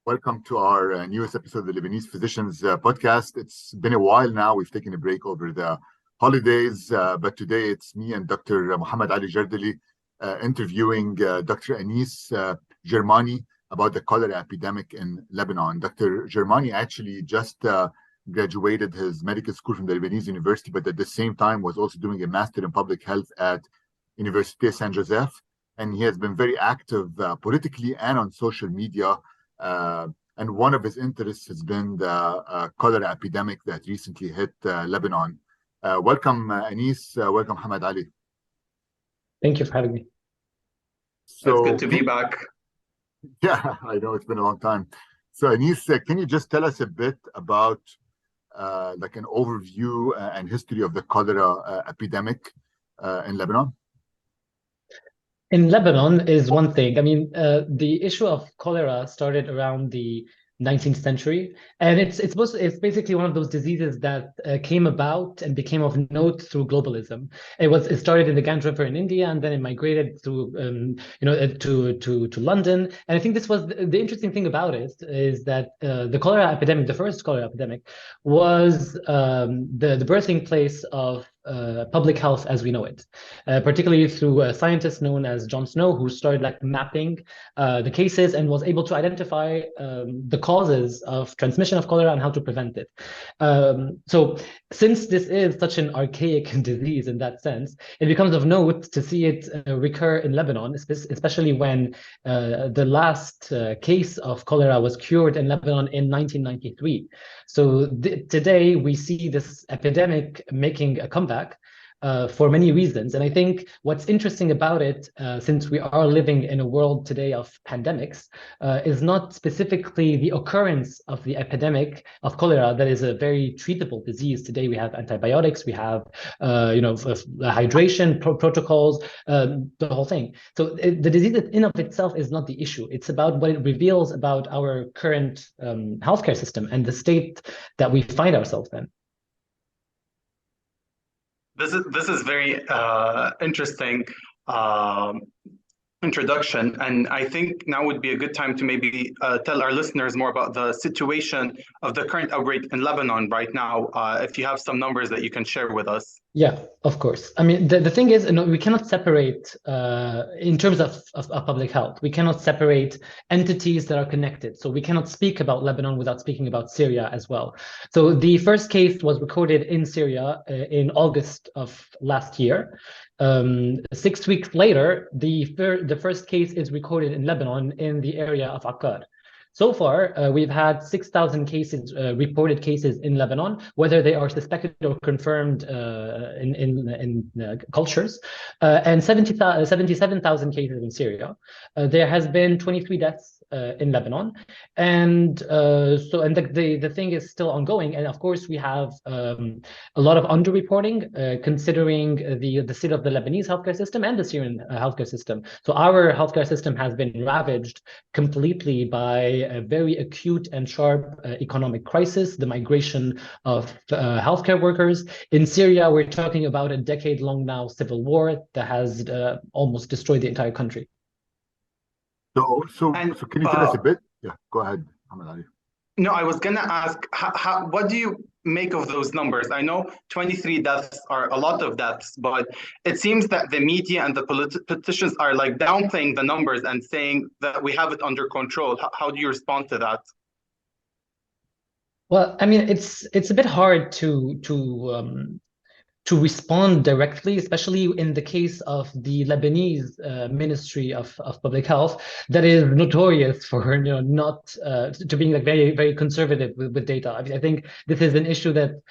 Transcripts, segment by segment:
Welcome to our newest episode of the Lebanese Physicians Podcast. It's been a while now. We've taken a break over the holidays, but today it's me and Dr. Muhammad Ali Jardali interviewing Dr. Anis Germani about the cholera epidemic in Lebanon. Dr. Germani actually just graduated his medical school from the Lebanese University, but at the same time was also doing a master in public health at Université Saint Joseph. And he has been very active politically and on social media. And one of his interests has been the cholera epidemic that recently hit Lebanon. Welcome, Anis. Welcome, Hamad Ali. Thank you for having me. So, it's good to be back. Yeah, I know it's been a long time. So, Anis, can you just tell us a bit about like an overview and history of the cholera epidemic in Lebanon? In Lebanon is one thing. I mean, the issue of cholera started around the 19th century, and it's basically one of those diseases that came about and became of note through globalism. It started in the Ganges River in India, and then it migrated through to London. And I think this was the interesting thing about it is that the cholera epidemic, the first cholera epidemic, was the birthing place of public health as we know it, particularly through a scientist known as John Snow, who started mapping the cases and was able to identify the causes of transmission of cholera and how to prevent it. So since this is such an archaic disease in that sense, it becomes of note to see it recur in Lebanon, especially when the last case of cholera was cured in Lebanon in 1993. So today we see this epidemic making a comeback for many reasons. And I think what's interesting about it, since we are living in a world today of pandemics, is not specifically the occurrence of the epidemic of cholera that is a very treatable disease. Today we have antibiotics, we have hydration protocols, the whole thing. So the disease in of itself is not the issue. It's about what it reveals about our current healthcare system and the state that we find ourselves in. This is very interesting introduction, and I think now would be a good time to maybe tell our listeners more about the situation of the current outbreak in Lebanon right now. If you have some numbers that you can share with us. Yeah, of course. I mean, the thing is, we cannot separate, in terms of public health, we cannot separate entities that are connected. So we cannot speak about Lebanon without speaking about Syria as well. So the first case was recorded in Syria in August of last year. 6 weeks later, the first case is recorded in Lebanon in the area of Akkar. So far, we've had 6,000 cases, reported cases in Lebanon, whether they are suspected or confirmed in cultures, and 77,000 cases in Syria. There has been 23 deaths in Lebanon, and the thing is still ongoing. And of course, we have a lot of underreporting, considering the state of the Lebanese healthcare system and the Syrian healthcare system. So our healthcare system has been ravaged completely by a very acute and sharp economic crisis, the migration of healthcare workers. In Syria, we're talking about a decade-long now civil war that has almost destroyed the entire country. So can you tell us a bit? Yeah, go ahead, Hamad Ali. No, I was going to ask, what do you make of those numbers? I know 23 deaths are a lot of deaths, but it seems that the media and the politicians are downplaying the numbers and saying that we have it under control. How do you respond to that? Well, I mean, it's a bit hard to respond directly, especially in the case of the Lebanese Ministry of Public Health, that is notorious for not to being very, very conservative with data. I think this is an issue that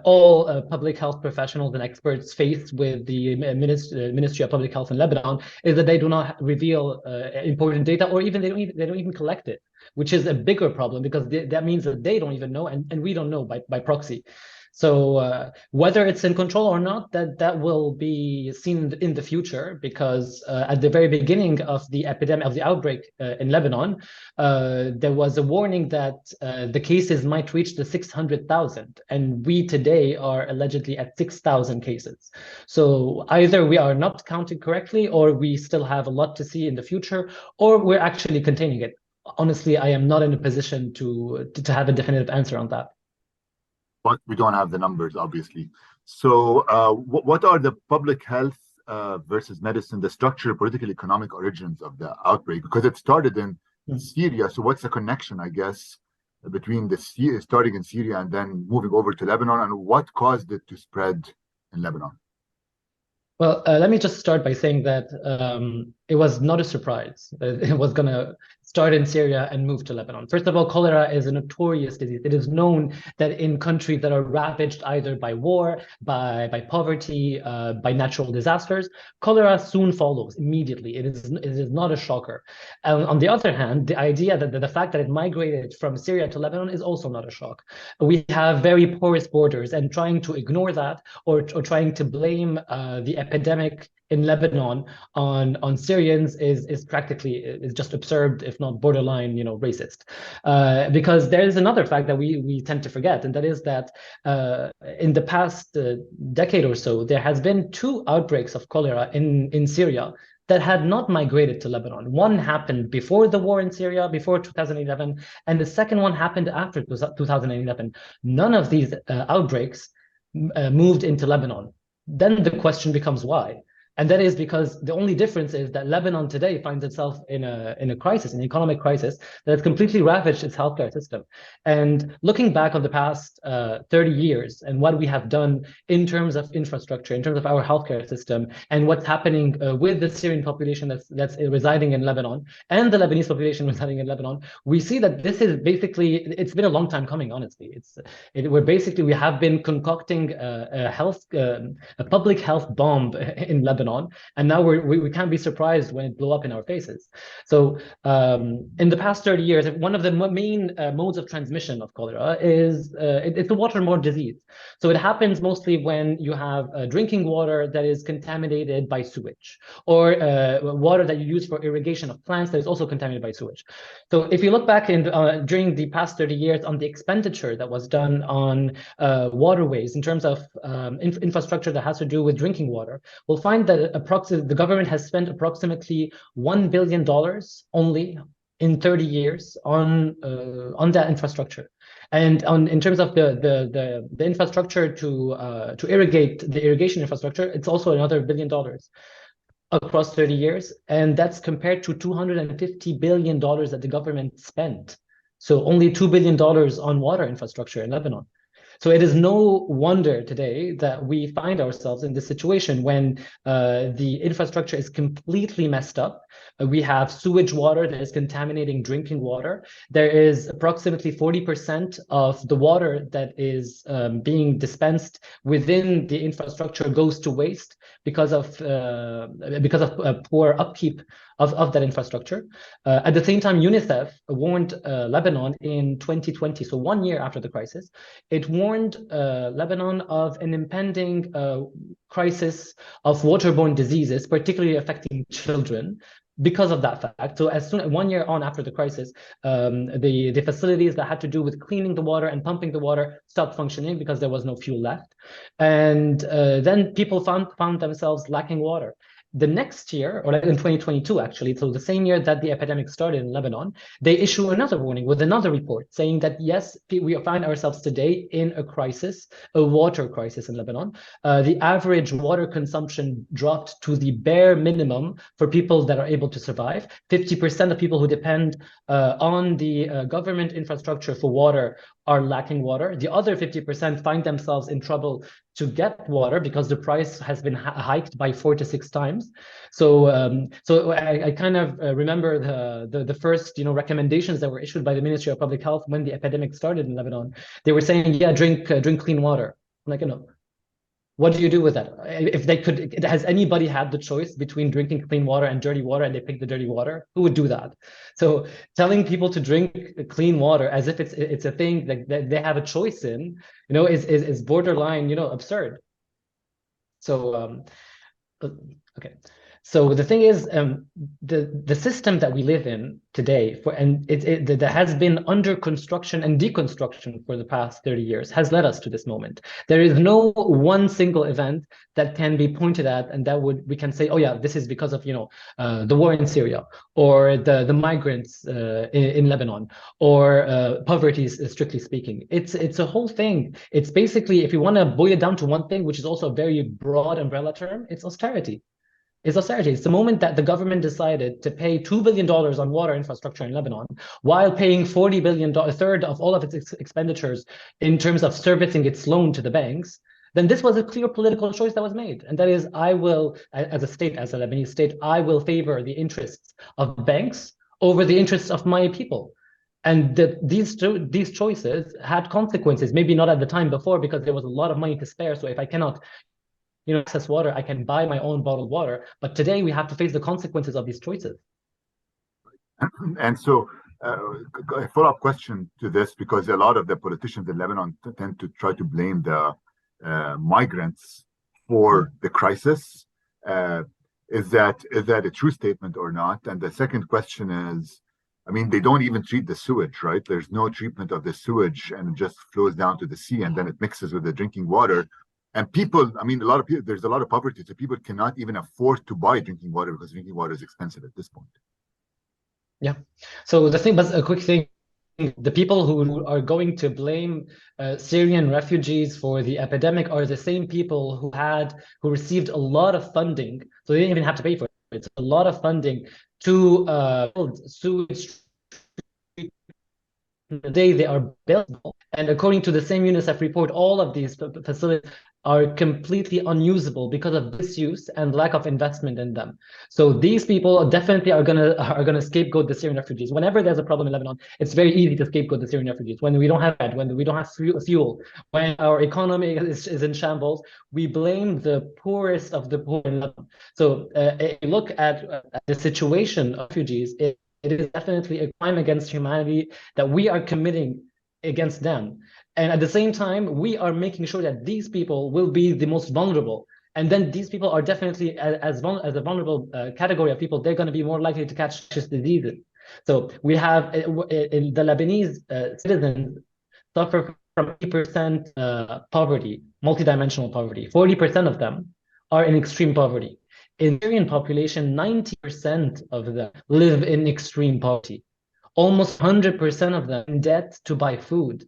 all public health professionals and experts face with the Ministry of Public Health in Lebanon, is that they do not reveal important data, or even they don't even collect it, which is a bigger problem, because that means that they don't even know, and we don't know by proxy. So whether it's in control or not, that will be seen in the future, because at the very beginning of the epidemic, of the outbreak in Lebanon, there was a warning that the cases might reach the 600,000, and we today are allegedly at 6,000 cases. So either we are not counting correctly, or we still have a lot to see in the future, or we're actually containing it. honestly, I am not in a position to have a definitive answer on that. But we don't have the numbers, obviously. So, what are the public health versus medicine, the structural, political, economic origins of the outbreak? Because it started in Syria. So, what's the connection, I guess, between starting in Syria and then moving over to Lebanon, and what caused it to spread in Lebanon? Well, let me just start by saying that it was not a surprise. It was going to start in Syria and move to Lebanon. First of all, cholera is a notorious disease. It is known that in countries that are ravaged either by war, by poverty, by natural disasters, cholera soon follows immediately. It is not a shocker. On the other hand, the idea that the fact that it migrated from Syria to Lebanon is also not a shock. We have very porous borders, and trying to ignore that or trying to blame the epidemic in Lebanon on Syrians is just absurd, if not borderline, racist. Because there is another fact that we tend to forget, and that is that in the past decade or so, there has been 2 outbreaks of cholera in Syria that had not migrated to Lebanon. One happened before the war in Syria, before 2011, and the second one happened after 2011. None of these outbreaks moved into Lebanon. Then the question becomes why? And that is because the only difference is that Lebanon today finds itself in a crisis, an economic crisis that has completely ravaged its healthcare system. And looking back on the past 30 years and what we have done in terms of infrastructure, in terms of our healthcare system, and what's happening with the Syrian population that's residing in Lebanon and the Lebanese population residing in Lebanon, we see that this is basically, it's been a long time coming, honestly. We have been concocting a public health bomb in Lebanon. And now we can't be surprised when it blew up in our faces. So in the past 30 years, one of the main modes of transmission of cholera is it's a waterborne disease. So it happens mostly when you have drinking water that is contaminated by sewage, or water that you use for irrigation of plants that is also contaminated by sewage. So if you look back during the past 30 years on the expenditure that was done on waterways in terms of infrastructure that has to do with drinking water, we'll find that the government has spent approximately $1 billion only in 30 years on that infrastructure. And in terms of the infrastructure to irrigate, the irrigation infrastructure, it's also another $1 billion across 30 years. And that's compared to $250 billion that the government spent. So only $2 billion on water infrastructure in Lebanon. So it is no wonder today that we find ourselves in this situation when the infrastructure is completely messed up. We have sewage water that is contaminating drinking water. There is approximately 40% of the water that is being dispensed within the infrastructure goes to waste because of poor upkeep of that infrastructure. At the same time, UNICEF warned Lebanon in 2020, so 1 year after the crisis, it warned Lebanon of an impending crisis of waterborne diseases, particularly affecting children, because of that fact. So as soon as 1 year on after the crisis, the facilities that had to do with cleaning the water and pumping the water stopped functioning because there was no fuel left. And then people found themselves lacking water. The next year, or in 2022, actually, so the same year that the epidemic started in Lebanon, they issue another warning with another report saying that, yes, we find ourselves today in a crisis, a water crisis in Lebanon. The average water consumption dropped to the bare minimum for people that are able to survive. 50% of people who depend on the government infrastructure for water are lacking water. The other 50% find themselves in trouble to get water because the price has been hiked by 4 to 6 times. So I kind of remember the first recommendations that were issued by the Ministry of Public Health when the epidemic started in Lebanon. They were saying, yeah, drink clean water. I'm like, what do you do with that? If they could, has anybody had the choice between drinking clean water and dirty water, and they pick the dirty water? Who would do that? So telling people to drink clean water as if it's a thing that they have a choice in, is borderline, absurd. So okay. So the thing is, the system that we live in today, that has been under construction and deconstruction for the past 30 years, has led us to this moment. There is no one single event that can be pointed at, and we can say, oh yeah, this is because of the war in Syria, or the migrants in Lebanon, or poverty, strictly speaking. It's a whole thing. It's basically, if you want to boil it down to one thing, which is also a very broad umbrella term, it's austerity. It's austerity. It's the moment that the government decided to pay $2 billion on water infrastructure in Lebanon, while paying $40 billion, a third of all of its expenditures in terms of servicing its loan to the banks. Then this was a clear political choice that was made. And that is, I will, as a state, as a Lebanese state, I will favor the interests of banks over the interests of my people. And these choices had consequences, maybe not at the time before, because there was a lot of money to spare. So if I cannot access water, I can buy my own bottled water. But today we have to face the consequences of these choices. And so a follow-up question to this, because a lot of the politicians in Lebanon tend to try to blame the migrants for the crisis. Is that a true statement or not? And the second question is, I mean, they don't even treat the sewage, right? There's no treatment of the sewage, and it just flows down to the sea, and then it mixes with the drinking water. And people, I mean, there's a lot of poverty, so people cannot even afford to buy drinking water because drinking water is expensive at this point. Yeah. So the thing, but a quick thing, the people who are going to blame Syrian refugees for the epidemic are the same people who received a lot of funding, so they didn't even have to pay for it. It's a lot of funding to build sewage the day they are built. And according to the same UNICEF report, all of these facilities are completely unusable because of disuse and lack of investment in them. So these people definitely are gonna scapegoat the Syrian refugees. Whenever there's a problem in Lebanon, it's very easy to scapegoat the Syrian refugees. When we don't have bread, when we don't have fuel, when our economy is in shambles, we blame the poorest of the poor in Lebanon. So if you look at the situation of refugees, it is definitely a crime against humanity that we are committing against them. And at the same time, we are making sure that these people will be the most vulnerable. And then these people are definitely, as a vulnerable category of people, they're going to be more likely to catch diseases. So we have the Lebanese citizens suffer from 80% poverty, multidimensional poverty. 40% of them are in extreme poverty. In Syrian population, 90% of them live in extreme poverty. Almost 100% of them in debt to buy food.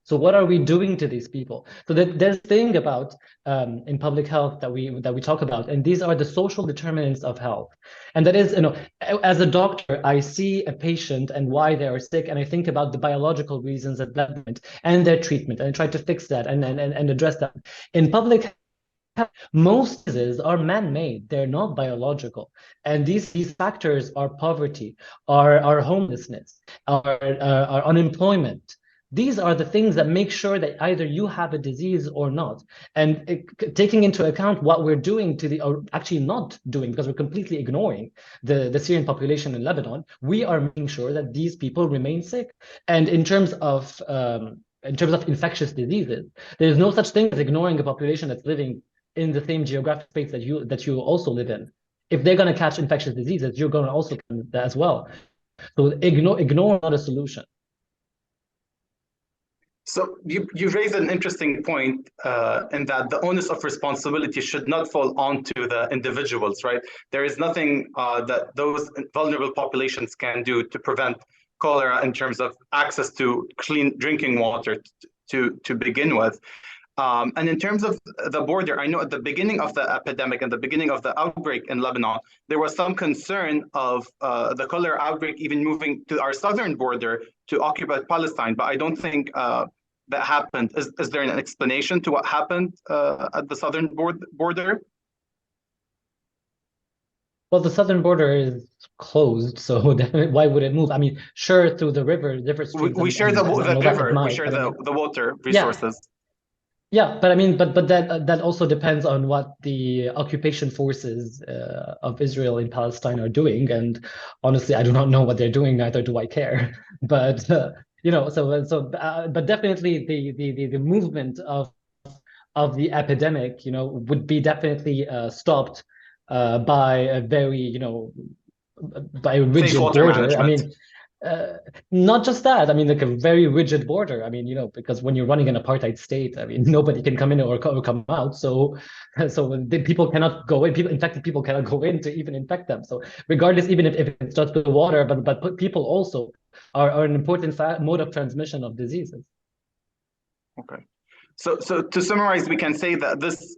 So what are we doing to these people? So there's a thing about in public health that we talk about, and these are the social determinants of health. And that is, as a doctor, I see a patient and why they are sick, and I think about the biological reasons that led them and their treatment, and I try to fix that and address that. In public health, most diseases are man-made; they're not biological, and these factors are poverty, are homelessness, are unemployment. These are the things that make sure that either you have a disease or not. And taking into account what we're doing or actually not doing, because we're completely ignoring the Syrian population in Lebanon, we are making sure that these people remain sick. And in terms of infectious diseases, there is no such thing as ignoring a population that's living in the same geographic space that you also live in. If they're going to catch infectious diseases, you're going to also catch that as well. So ignore not a solution. So you raised an interesting point in that the onus of responsibility should not fall onto the individuals, right? There is nothing that those vulnerable populations can do to prevent cholera in terms of access to clean drinking water to begin with. And in terms of the border, I know at the beginning of the epidemic and the beginning of the outbreak in Lebanon, there was some concern of the cholera outbreak even moving to our southern border to occupied Palestine, but I don't think that happened. Is there an explanation to what happened at the southern border? Well, the southern border is closed, so why would it move? I mean, sure, through the river, different streams. We share the river. We share the water resources. Yeah, but I mean, but that also depends on what the occupation forces of Israel in Palestine are doing, and honestly, I do not know what they're doing. Neither do I care. But but definitely the movement of the epidemic, would be definitely stopped by a very, by a Safe rigid water border. I management. mean, not just that. I mean, like a very rigid border. I mean, because when you're running an apartheid state, I mean, nobody can come in or come out. So, people cannot go in. Infected people cannot go in to even infect them. So, regardless, even if it's just the water, but people also are an important mode of transmission of diseases. Okay. So to summarize, we can say that this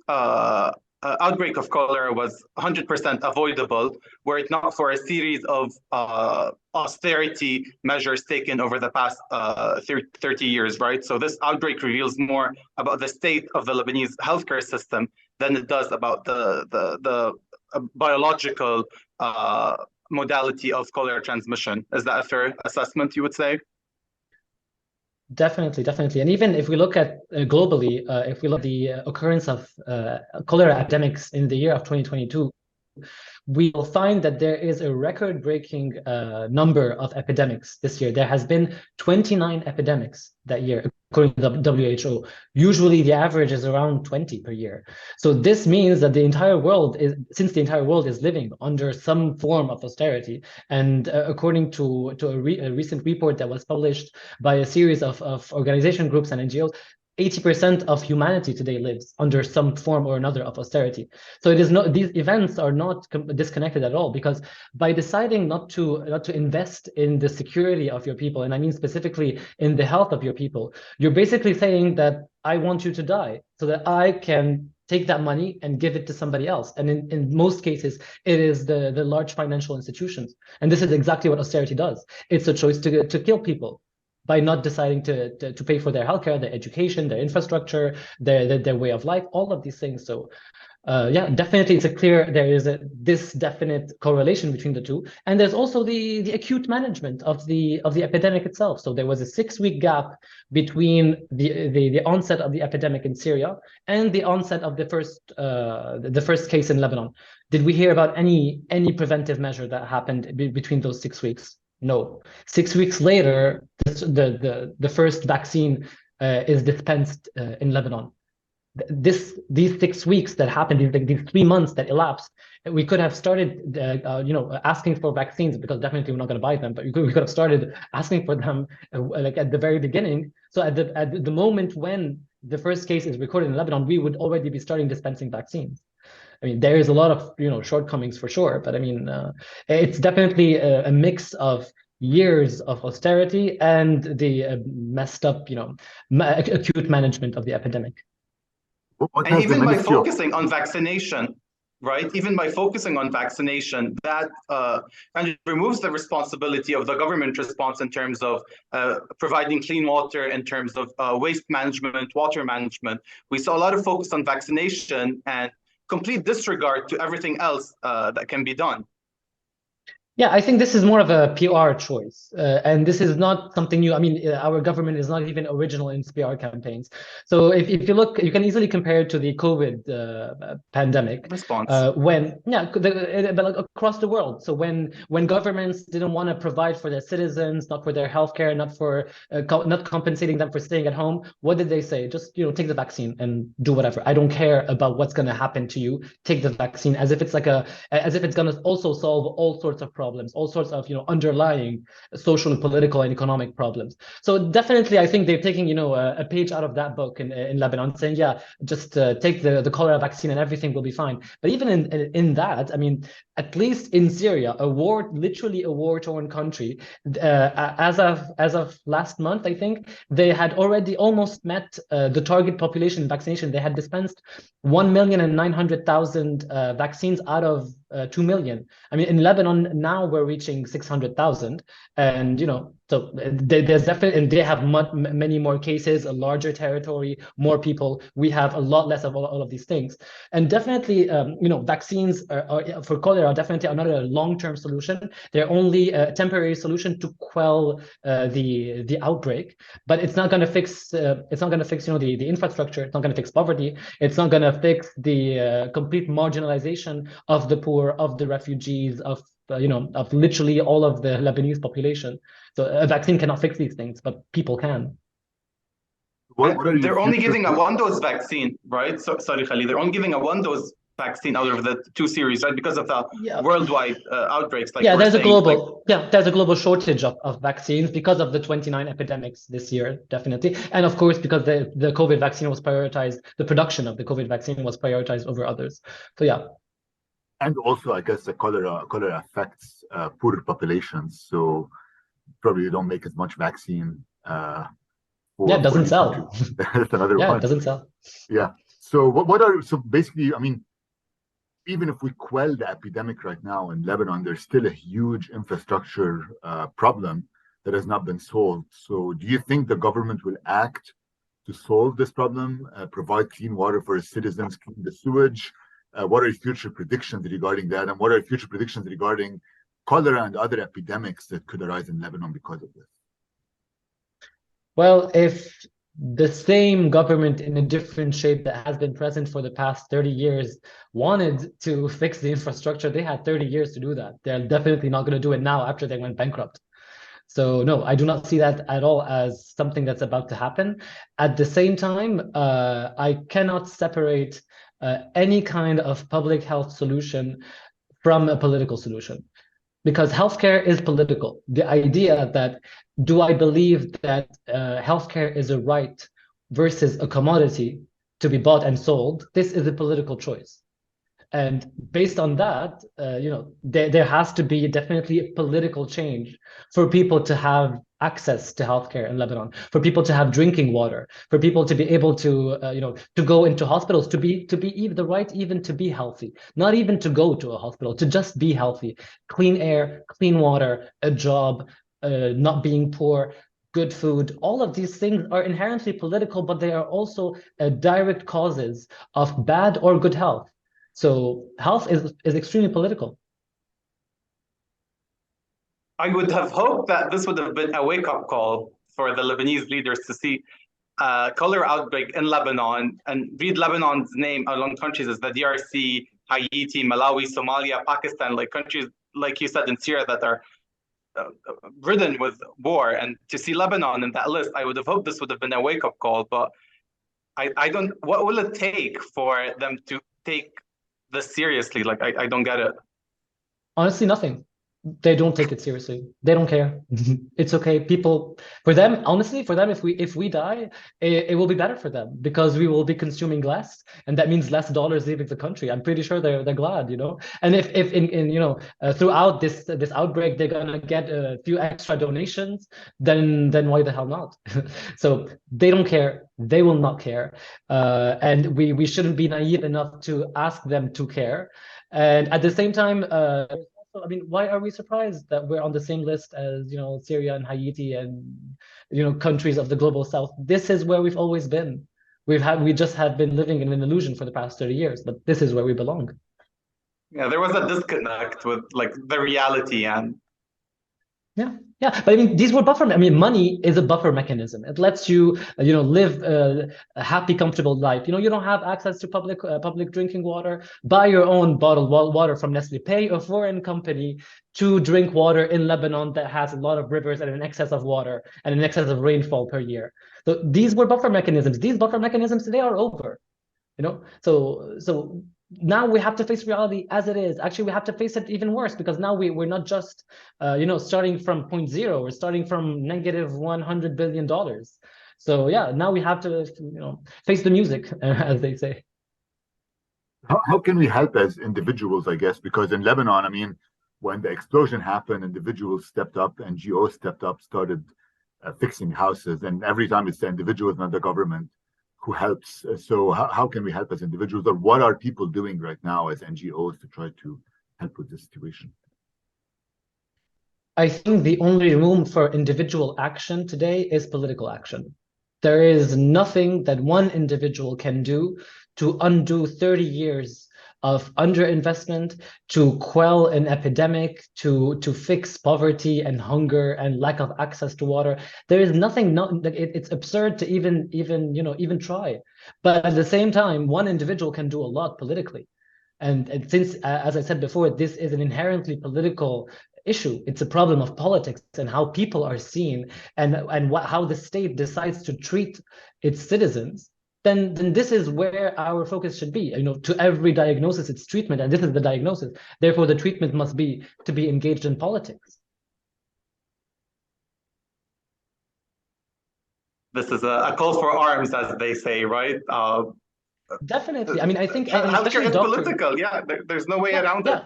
outbreak of cholera was 100% avoidable were it not for a series of austerity measures taken over the past 30 years, right? So this outbreak reveals more about the state of the Lebanese healthcare system than it does about the biological modality of cholera transmission. Is that a fair assessment, you would say? Definitely. And even if we look at globally, if we look at the occurrence of cholera epidemics in the year of 2022, we will find that there is a record-breaking number of epidemics this year. There has been 29 epidemics that year, according to the WHO. Usually the average is around 20 per year. So this means that the entire world is living under some form of austerity. And according to a recent report that was published by a series of organization groups and NGOs, 80% of humanity today lives under some form or another of austerity. So these events are not disconnected at all, because by deciding not to invest in the security of your people, and I mean specifically in the health of your people, you're basically saying that I want you to die so that I can take that money and give it to somebody else. And in most cases, it is the large financial institutions. And this is exactly what austerity does. It's a choice to kill people by not deciding to pay for their healthcare, their education, their infrastructure, their way of life, all of these things. So definitely there is this definite correlation between the two. And there's also the acute management of the epidemic itself. So there was a 6-week gap between the onset of the epidemic in Syria and the onset of the first case in Lebanon. Did we hear about any preventive measure that happened between those 6 weeks? No. 6 weeks later, the first vaccine is dispensed in Lebanon. These 6 weeks that happened, these 3 months that elapsed, we could have started, asking for vaccines, because definitely we're not going to buy them, but we could have started asking for them like at the very beginning. So at the moment when the first case is recorded in Lebanon, we would already be starting dispensing vaccines. I mean, there is a lot of shortcomings for sure, but I mean, it's definitely a mix of years of austerity and the messed up, acute management of the epidemic. And even by focusing on vaccination, right? Even by focusing on vaccination, that kind of removes the responsibility of the government response in terms of providing clean water, in terms of waste management, water management. We saw a lot of focus on vaccination and complete disregard to everything else that can be done. Yeah, I think this is more of a PR choice. And this is not something new. I mean, our government is not even original in its PR campaigns. So if you look, you can easily compare it to the COVID pandemic response. But across the world. So when governments didn't want to provide for their citizens, not for their healthcare, not compensating them for staying at home, what did they say? Just take the vaccine and do whatever. I don't care about what's going to happen to you. Take the vaccine, as if it's going to also solve all sorts of problems, all sorts of underlying social, political, and economic problems. So definitely, I think they're taking a page out of that book in Lebanon, saying, just take the cholera vaccine and everything will be fine. But even in that, I mean, at least in Syria, literally a war-torn country, as of last month, I think they had already almost met the target population vaccination. They had dispensed 1,900,000 vaccines out of 2 million. I mean, in Lebanon now we're reaching 600,000, and so there's definitely, and they have many more cases, a larger territory, more people. We have a lot less of all of these things, and definitely, vaccines are for cholera are definitely another long-term solution. They're only a temporary solution to quell the outbreak, but it's not going to fix. It's not going to fix the infrastructure. It's not going to fix poverty. It's not going to fix the complete marginalization of the poor, of the refugees, of literally all of the Lebanese population. So a vaccine cannot fix these things, but people can. They're only giving a one-dose vaccine, right? So, sorry, Khalid. They're only giving a one-dose vaccine out of the two series, right? Because of the Yeah. worldwide outbreaks. Like Yeah, we're there's a saying, global there's a global shortage of vaccines because of the 29 epidemics this year, definitely. And of course, because the COVID vaccine was prioritized, the production of the COVID vaccine was prioritized over others. So yeah. And also, I guess the cholera affects poorer populations, so probably you don't make as much vaccine Yeah, it doesn't these sell. countries. That's another Yeah, it one. doesn't sell. Yeah. So what are so basically? I mean, even if we quell the epidemic right now in Lebanon, there's still a huge infrastructure problem that has not been solved. So, do you think the government will act to solve this problem, provide clean water for its citizens, clean the sewage? What are future predictions regarding that? And what are future predictions regarding cholera and other epidemics that could arise in Lebanon because of this? Well, if the same government in a different shape that has been present for the past 30 years wanted to fix the infrastructure, they had 30 years to do that. They're definitely not going to do it now after they went bankrupt. So no, I do not see that at all as something that's about to happen. At the same time, I cannot separate any kind of public health solution from a political solution, because healthcare is political. The idea that, do I believe that healthcare is a right versus a commodity to be bought and sold, this is a political choice. And based on that, there has to be definitely a political change for people to have access to healthcare in Lebanon, for people to have drinking water, for people to be able to, to go into hospitals, to be even the right even to be healthy, not even to go to a hospital, to just be healthy, clean air, clean water, a job, not being poor, good food. All of these things are inherently political, but they are also direct causes of bad or good health. So health is extremely political. I would have hoped that this would have been a wake-up call for the Lebanese leaders to see cholera outbreak in Lebanon and read Lebanon's name along countries as the DRC, Haiti, Malawi, Somalia, Pakistan, like countries, like you said, in Syria that are ridden with war. And to see Lebanon in that list, I would have hoped this would have been a wake-up call. But I don't, what will it take for them to take this seriously? Like, I don't get it. Honestly, nothing. They don't take it seriously. They don't care. It's okay. People, for them, honestly, for them, if we die, it will be better for them because we will be consuming less, and that means less dollars leaving the country. I'm pretty sure they're glad, And if in throughout this outbreak they're gonna get a few extra donations, then why the hell not? So they don't care. They will not care, and we shouldn't be naive enough to ask them to care. And at the same time, I mean, why are we surprised that we're on the same list as, Syria and Haiti and, countries of the global south? This is where we've always been. We just have been living in an illusion for the past 30 years, but this is where we belong. Yeah, there was a disconnect with like the reality and Yeah, but I mean, these were buffer. I mean, money is a buffer mechanism. It lets you, live a happy, comfortable life. You don't have access to public drinking water. Buy your own bottled water from Nestle. Pay a foreign company to drink water in Lebanon that has a lot of rivers and an excess of water and an excess of rainfall per year. So these were buffer mechanisms. These buffer mechanisms, they are over. So now we have to face reality as it is. Actually, we have to face it even worse because now we're not just, starting from 0.0. We're starting from negative $100 billion. So yeah, now we have to, face the music, as they say. How can we help as individuals, I guess? Because in Lebanon, I mean, when the explosion happened, individuals stepped up, NGOs stepped up, started fixing houses. And every time it's the individuals, not the government, who helps. So how can we help as individuals, or what are people doing right now as NGOs to try to help with this situation? I think the only room for individual action today is political action. There is nothing that one individual can do to undo 30 years of underinvestment, to quell an epidemic, to fix poverty and hunger and lack of access to water. There is nothing. It's absurd to even try. But at the same time, one individual can do a lot politically. And since, as I said before, this is an inherently political issue. It's a problem of politics and how people are seen and how the state decides to treat its citizens. then this is where our focus should be. To every diagnosis, it's treatment, and this is the diagnosis. Therefore, the treatment must be to be engaged in politics. This is a call for arms, as they say, right? Definitely. I mean, I think, and healthcare especially is doctors. political. Yeah, there's no way around it.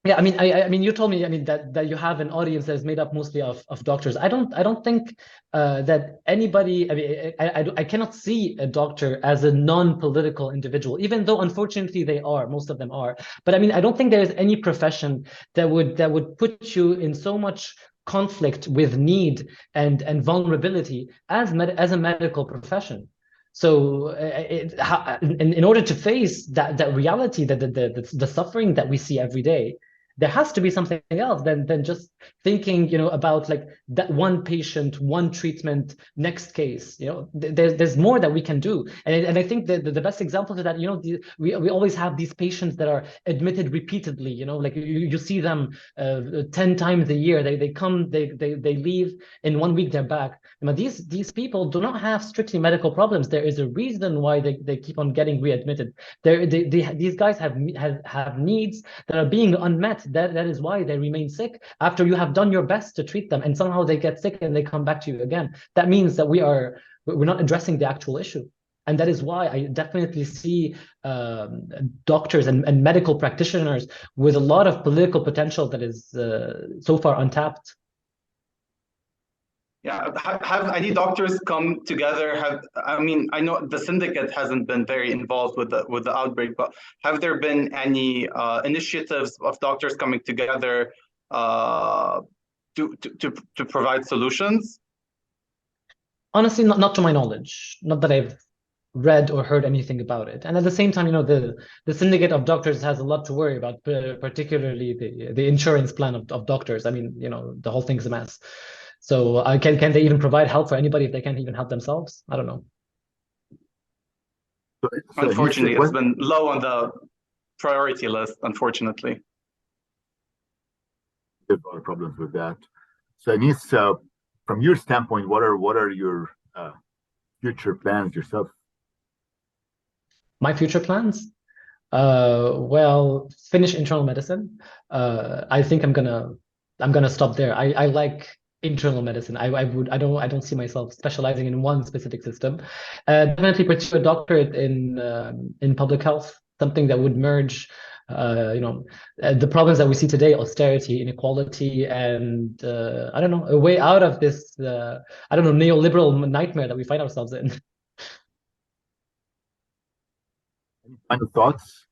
Yeah, I mean, you told me, that you have an audience that is made up mostly of doctors. I don't think that anybody. I mean, I cannot see a doctor as a non-political individual, even though unfortunately most of them are. But I mean, I don't think there is any profession that would put you in so much conflict with need and vulnerability as a medical profession. So in order to face that reality, that the suffering that we see every day, there has to be something else than just thinking, about like that one patient, one treatment, next case. There's more that we can do, and I think the best example to that, we always have these patients that are admitted repeatedly. Like you see them 10 times a year. They come, they leave, in 1 week they're back. These people do not have strictly medical problems. There is a reason why they keep on getting readmitted. These guys have needs that are being unmet. That is why they remain sick after you have done your best to treat them, and somehow they get sick and they come back to you again. That means that we're not addressing the actual issue. And that is why I definitely see doctors and medical practitioners with a lot of political potential that is so far untapped. Yeah, have any doctors come together? I know the syndicate hasn't been very involved with the outbreak, but have there been any initiatives of doctors coming together to provide solutions? Honestly, not to my knowledge. Not that I've read or heard anything about it. And at the same time, the syndicate of doctors has a lot to worry about, particularly the insurance plan of doctors. I mean, the whole thing's a mess. So can they even provide help for anybody if they can't even help themselves? I don't know. So unfortunately, it's been low on the priority list, unfortunately. There's a lot of problems with that. So Anis, from your standpoint, what are your future plans yourself? My future plans? Well, finish internal medicine. I think I'm gonna stop there. I like internal medicine. I don't see myself specializing in one specific system. Definitely pursue a doctorate in public health, something that would merge the problems that we see today: austerity, inequality, and I don't know, a way out of this neoliberal nightmare that we find ourselves in. Any final thoughts?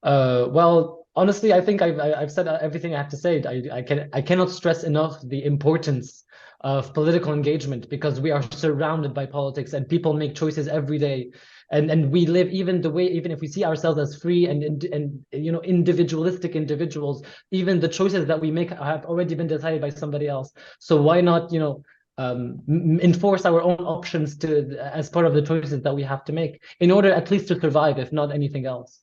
Well, honestly, I think I've said everything I have to say. I cannot stress enough the importance of political engagement, because we are surrounded by politics and people make choices every day, and we live even if we see ourselves as free and individualistic individuals, even the choices that we make have already been decided by somebody else. So why not enforce our own options as part of the choices that we have to make in order at least to survive, if not anything else.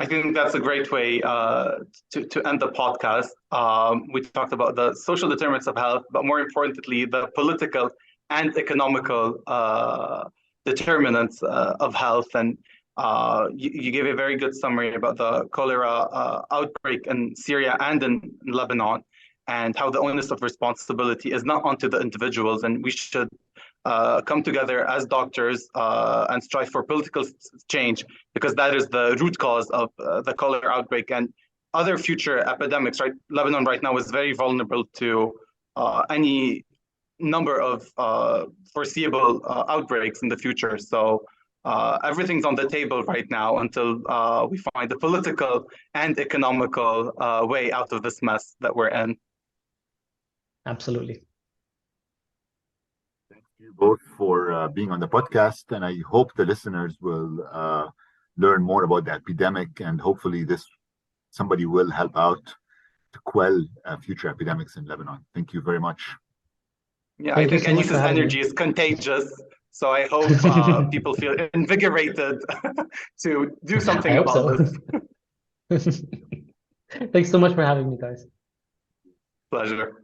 I think that's a great way to end the podcast. We talked about the social determinants of health, but more importantly, the political and economical determinants of health. And you gave a very good summary about the cholera outbreak in Syria and in Lebanon, and how the onus of responsibility is not onto the individuals, and we should come together as doctors and strive for political change, because that is the root cause of the cholera outbreak and other future epidemics. Right, Lebanon right now is very vulnerable to any number of foreseeable outbreaks in the future. So everything's on the table right now until we find a political and economical way out of this mess that we're in. Absolutely. Thank you both for being on the podcast, and I hope the listeners will learn more about the epidemic, and hopefully somebody will help out to quell future epidemics in Lebanon. Thank you very much. Yeah, I think Anis's energy is contagious, so I hope people feel invigorated to do something about this. Thanks so much for having me, guys. Pleasure.